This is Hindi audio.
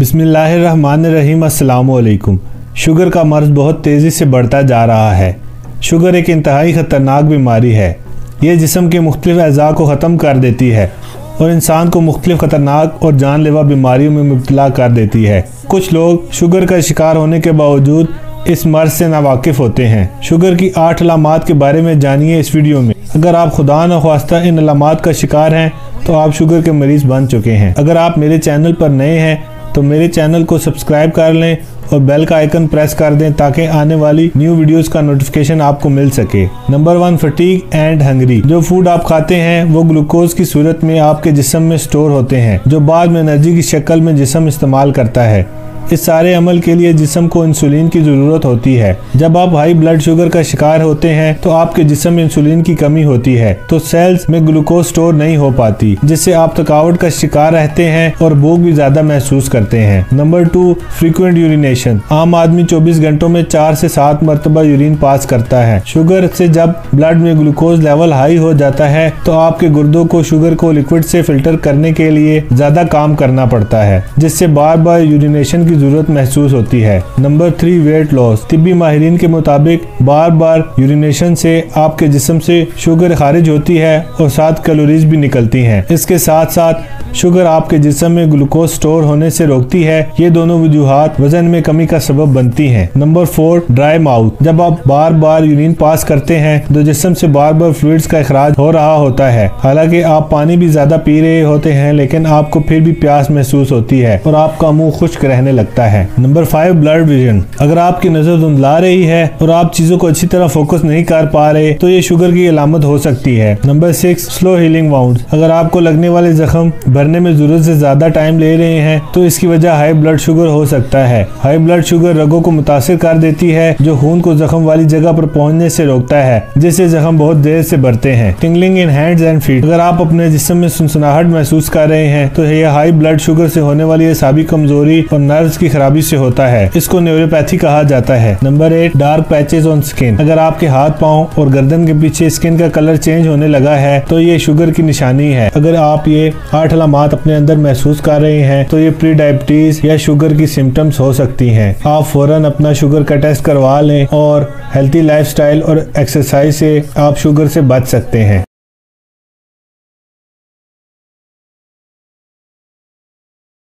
बिस्मिल्लाहिर्रहमानिर्रहीम। अस्सलामुअलैकुम। शुगर का मर्ज़ बहुत तेज़ी से बढ़ता जा रहा है। शुगर एक इंतहाई ख़तरनाक बीमारी है। ये जिस्म के मुख्तलिफ़ अज़ा को ख़त्म कर देती है और इंसान को मुख्तलिफ़ ख़तरनाक और जानलेवा बीमारियों में मुब्तला कर देती है। कुछ लोग शुगर का शिकार होने के बावजूद इस मर्ज़ से नावाकिफ़ होते हैं। शुगर की 8 अलामात के बारे में जानिए इस वीडियो में। अगर आप खुदा न ख्वास्ता इन अलामात का शिकार हैं तो आप शुगर के मरीज़ बन चुके हैं। अगर आप मेरे चैनल पर नए हैं तो मेरे चैनल को सब्सक्राइब कर लें और बेल का आइकन प्रेस कर दें ताकि आने वाली न्यू वीडियोस का नोटिफिकेशन आपको मिल सके। Number 1, fatigue and Hungary. जो फूड आप खाते हैं वो ग्लूकोज की सूरत में आपके जिस्म में स्टोर होते हैं, जो बाद में एनर्जी की शक्ल में जिस्म इस्तेमाल करता है। इस सारे अमल के लिए जिस्म को इंसुलिन की ज़रूरत होती है। जब आप हाई ब्लड शुगर का शिकार होते हैं तो आपके जिस्म में इंसुलिन की कमी होती है, तो सेल्स में ग्लूकोज स्टोर नहीं हो पाती, जिससे आप थकावट का शिकार रहते हैं और भूख भी ज़्यादा महसूस करते हैं। Number 2, frequent urination. आम आदमी 24 घंटों में 4 से 7 मरतबा यूरिन पास करता है। शुगर से जब ब्लड में ग्लूकोज लेवल हाई हो जाता है तो आपके गुर्दों को शुगर को लिक्विड से फिल्टर करने के लिए ज़्यादा काम करना पड़ता है, जिससे बार बार यूरिनेशन की जरूरत महसूस होती है। Number 3, weight loss. तिब्बी माहिरीन के मुताबिक बार बार यूरिनेशन से आपके जिस्म से शुगर खारिज होती है और साथ कैलोरीज भी निकलती हैं। इसके साथ साथ शुगर आपके जिस्म में ग्लूकोज स्टोर होने से रोकती है। ये दोनों वजूहात वजन में कमी का सबब बनती हैं। Number 4, dry mouth. जब आप बार बार यूरिन पास करते हैं तो जिस्म से बार बार फ्लूइड्स का इखराज हो रहा होता है। हालांकि आप पानी भी ज्यादा पी रहे होते हैं, लेकिन आपको फिर भी प्यास महसूस होती है और आपका मुंह खुश्क रहने लगता है। Number 5, blood vision. अगर आपकी नजर धुंधला रही है और आप चीजों को अच्छी तरह फोकस नहीं कर पा रहे तो ये शुगर की अलामत हो सकती है। Number 6, slow healing wounds. अगर आपको लगने वाले जख्म भरने में जरूरत से ज्यादा टाइम ले रहे हैं तो इसकी वजह हाई ब्लड शुगर हो सकता है। हाई ब्लड शुगर रगों को मुतासिर कर देती है, जो खून को जख्म वाली जगह पर पहुंचने से रोकता है, जिससे जख्म बहुत देर से बढ़ते हैं। Tingling in hands and feet. अगर आप अपने जिस्म में सुनसनाहट महसूस कर रहे हैं तो यह हाई ब्लड शुगर से होने वाली असाबी कमजोरी और नर्व्स की खराबी से होता है। इसको न्यूरोपैथी कहा जाता है। Number 8, dark patches on skin. अगर आपके हाथ, पाँव और गर्दन के पीछे स्किन का कलर चेंज होने लगा है तो ये शुगर की निशानी है। अगर आप ये 8 अलामात अपने अंदर महसूस कर रहे हैं तो ये प्री डायबिटीज या शुगर की सिम्टम्स हो सकती हैं। आप फौरन अपना शुगर का टेस्ट करवा लें और हेल्थी लाइफस्टाइल और एक्सरसाइज से आप शुगर से बच सकते हैं।